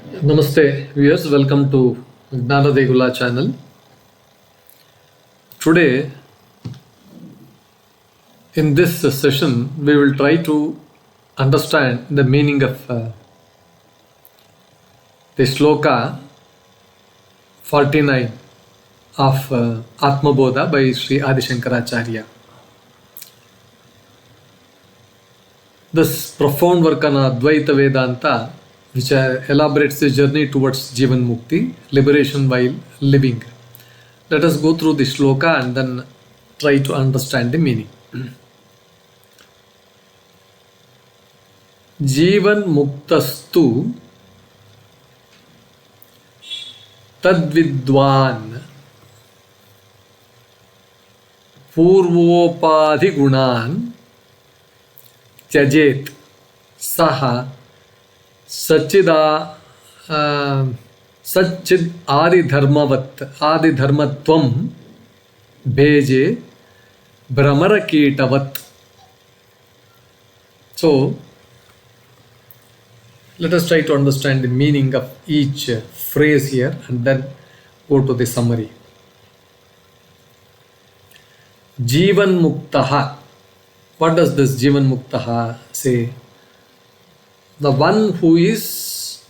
Namaste viewers, welcome to Gnana channel. Today in this session we will try to understand the meaning of the Shloka 49 of Atma Bodha by Sri Adi Shankaracharya. This profound work on Advaita Vedanta, which elaborates the journey towards Jīvanmukti, liberation while living. Let us go through the Shloka and then try to understand the meaning. Jīvanmuktastu tadvidvān pūrvopādhi-guṇān tyajet saha saccidādidharmatvaṃ bheje bhramarakīṭavat. So let us try to understand the meaning of each phrase here and then go to the summary. Jīvanmuktaḥ. What does this Jīvanmuktaḥ say? The one who is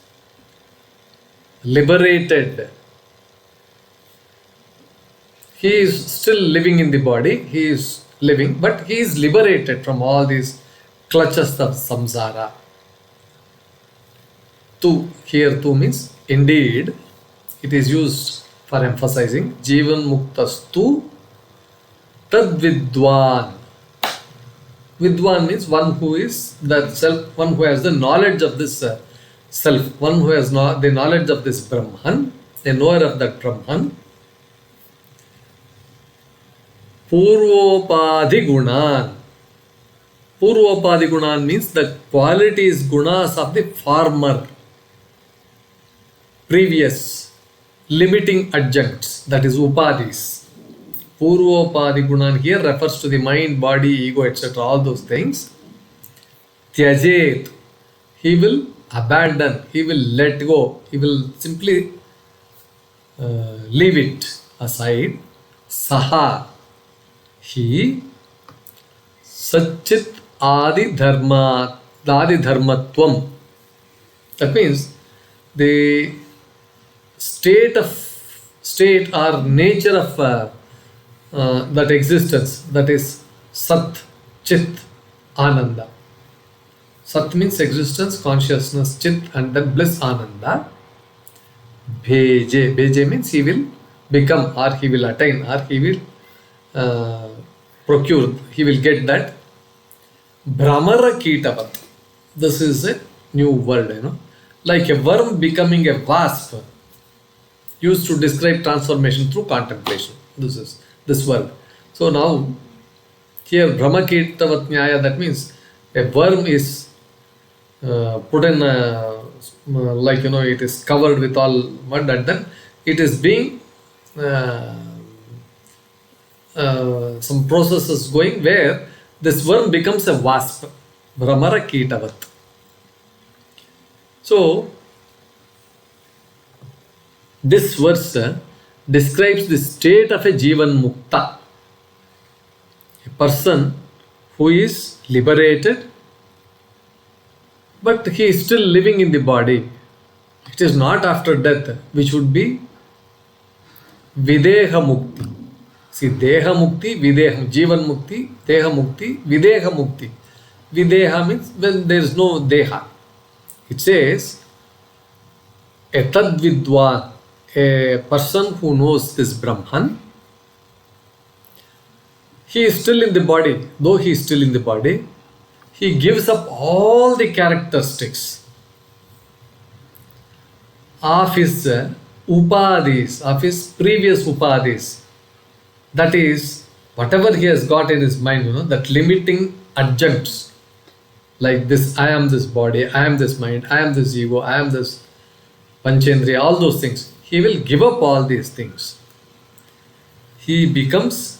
liberated. He is still living in the body, he is living, but he is liberated from all these clutches of samsara. Tu, here tu means indeed, it is used for emphasizing. Jīvanmuktastu tadvidvān. Vidwan means one who is that self, one who has the knowledge of this self, one who has the knowledge of this Brahman, a knower of that Brahman. Pūrvopādhi-guṇān. Pūrvopādhi-guṇān means the qualities, gunas of the former, previous, limiting adjuncts, that is upadhis. Pūrvopādhi-guṇān here refers to the mind, body, ego, etc. All those things. Tyajet. He will abandon, he will let go, he will simply leave it aside. Saha. He saccidādidharmatvaṃ. That means the state or nature of that existence, that is Sat, Chit, Ananda. Sat means existence, consciousness, Chit, and then bliss, Ananda. Bheje. Bheje means he will become, or he will attain, or he will procure, he will get that. Bhramara-kīṭavat. This is a new word, like a worm becoming a wasp, used to describe transformation through contemplation. This is this word. So now here bhramarakiṭavat Nyaya, that means a worm is put in it is covered with all mud, and then it is being some processes going where this worm becomes a wasp. Bhramarakīṭavat. So this verse describes the state of a Jīvanmukta, a person who is liberated, but he is still living in the body. It is not after death, which would be Videha Mukti. See, Deha Mukti, Videha, Jīvanmukti, Deha Mukti, Videha Mukti. Videha means when there is no Deha. It says a tadvidvān, a person who knows this Brahman. He is still in the body. Though he is still in the body, he gives up all the characteristics of his upadhis, of his previous upadhis. That is, whatever he has got in his mind, that limiting adjuncts, like this, I am this body, I am this mind, I am this ego, I am this panchendriya, all those things. He will give up all these things. He becomes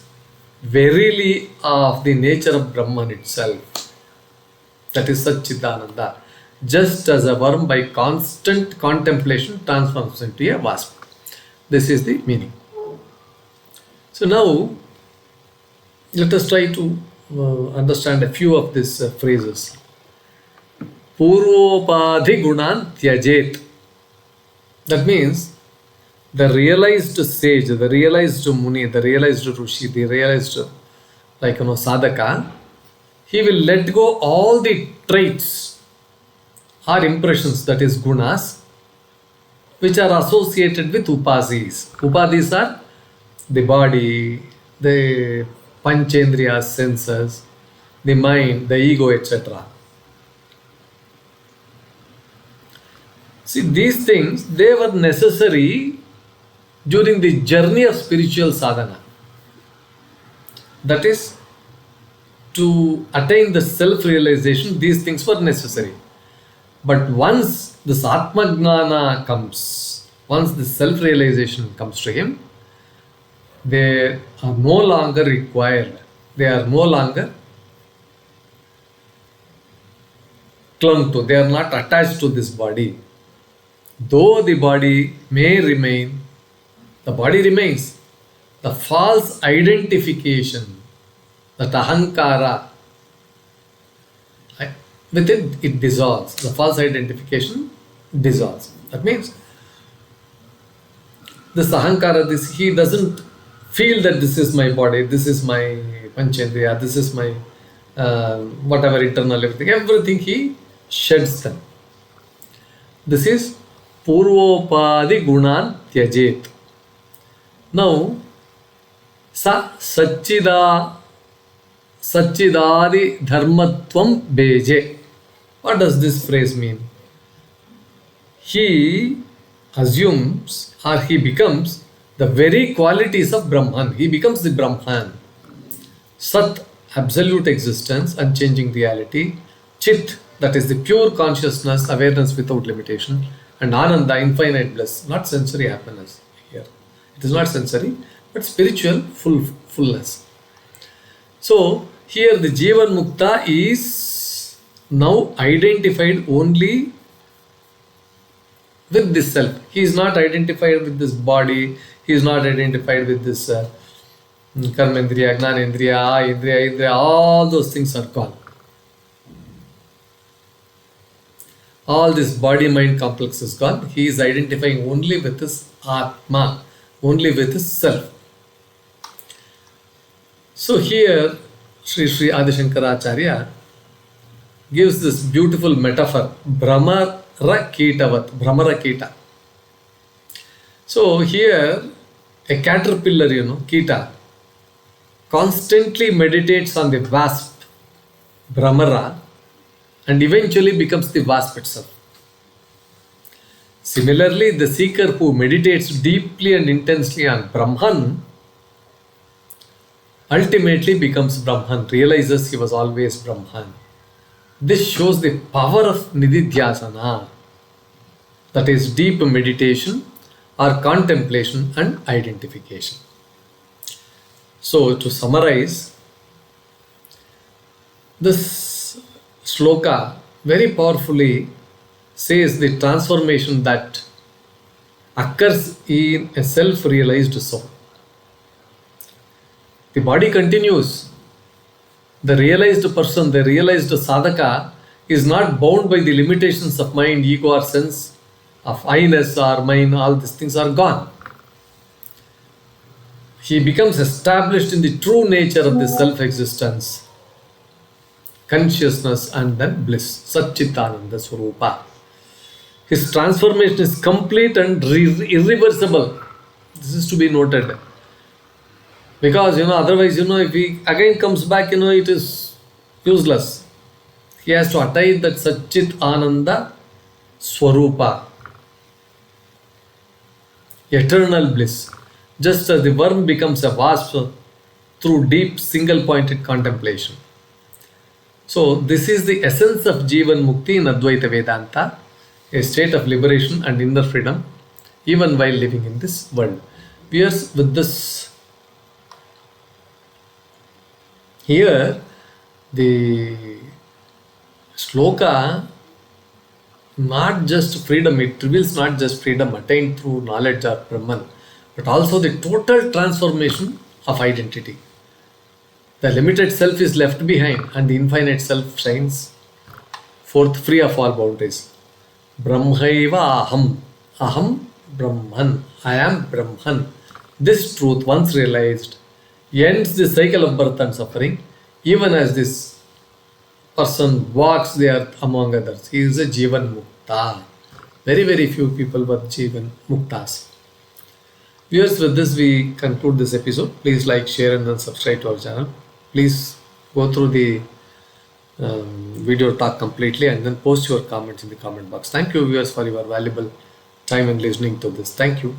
verily of the nature of Brahman itself. That is Satchidananda. just as a worm by constant contemplation transforms into a wasp. This is the meaning. So now, let us try to understand a few of these phrases. Pūrvopādhi-guṇān tyajet. That means the realized sage, the realized muni, the realized rishi, the realized sadhaka, he will let go all the traits or impressions, that is gunas, which are associated with upādhis. Upādhis are the body, the panchendriya senses, the mind, the ego, etc. See, these things, they were necessary during the journey of spiritual sadhana. That is, to attain the self-realization, these things were necessary. But once this Atma Gnana comes, once the self-realization comes to him, they are no longer required. They are no longer clung to. They are not attached to this body. Though the body may remain, the body remains. The false identification, that ahankara, with it dissolves. The false identification dissolves. That means this ahankara, he doesn't feel that this is my body, this is my panchendriya, this is my whatever internal everything he sheds them. This is pūrvopādhi-guṇān tyajet. Now, saccidādidharmatvaṃ bheje. What does this phrase mean? He assumes or he becomes the very qualities of Brahman. He becomes the Brahman. Sat, absolute existence, unchanging reality. Chit, that is the pure consciousness, awareness without limitation. And Ananda, infinite bliss, not sensory happiness here. It is not sensory, but spiritual fullness. So, here the Jīvanmukta is now identified only with this self. He is not identified with this body. He is not identified with this karmendriya, gnanendriya, indriya, all those things are gone. All this body-mind complex is gone. He is identifying only with his Atma, only with his self. So here, Sri Adi Shankaracharya gives this beautiful metaphor, bhramarakīṭavat, bhramarakīṭa. So here, a caterpillar, Kita, constantly meditates on the wasp, Bhramara, and eventually becomes the wasp itself. Similarly, the seeker who meditates deeply and intensely on Brahman ultimately becomes Brahman, realizes he was always Brahman. This shows the power of nididhyasana, that is deep meditation or contemplation and identification. So, to summarize, this Shloka very powerfully says the transformation that occurs in a self-realized soul. The body continues. The realized person, the realized sadhaka is not bound by the limitations of mind, ego or sense of I-ness or mine. All these things are gone. He becomes established in the true nature of the self-existence, consciousness and then bliss, Satchitananda Swarupa. His transformation is complete and irreversible. This is to be noted. Because, otherwise, if he again comes back, it is useless. He has to attain that Satchitananda Swarupa, eternal bliss. Just as the worm becomes a wasp through deep single-pointed contemplation. So, this is the essence of Jīvanmukti in Advaita Vedanta, a state of liberation and inner freedom, even while living in this world. Viewers, with this, here the Shloka not just freedom, it reveals not just freedom attained through knowledge or Brahman, but also the total transformation of identity. The limited self is left behind and the infinite self shines forth free of all boundaries. Brahmaiva aham. Aham Brahman. I am Brahman. This truth, once realized, ends the cycle of birth and suffering, even as this person walks the earth among others. He is a Jivanmukta. Very, very few people were Jivanmuktas. Viewers, with this we conclude this episode. Please like, share and then subscribe to our channel. Please go through the video talk completely and then post your comments in the comment box. Thank you viewers for your valuable time and listening to this. Thank you.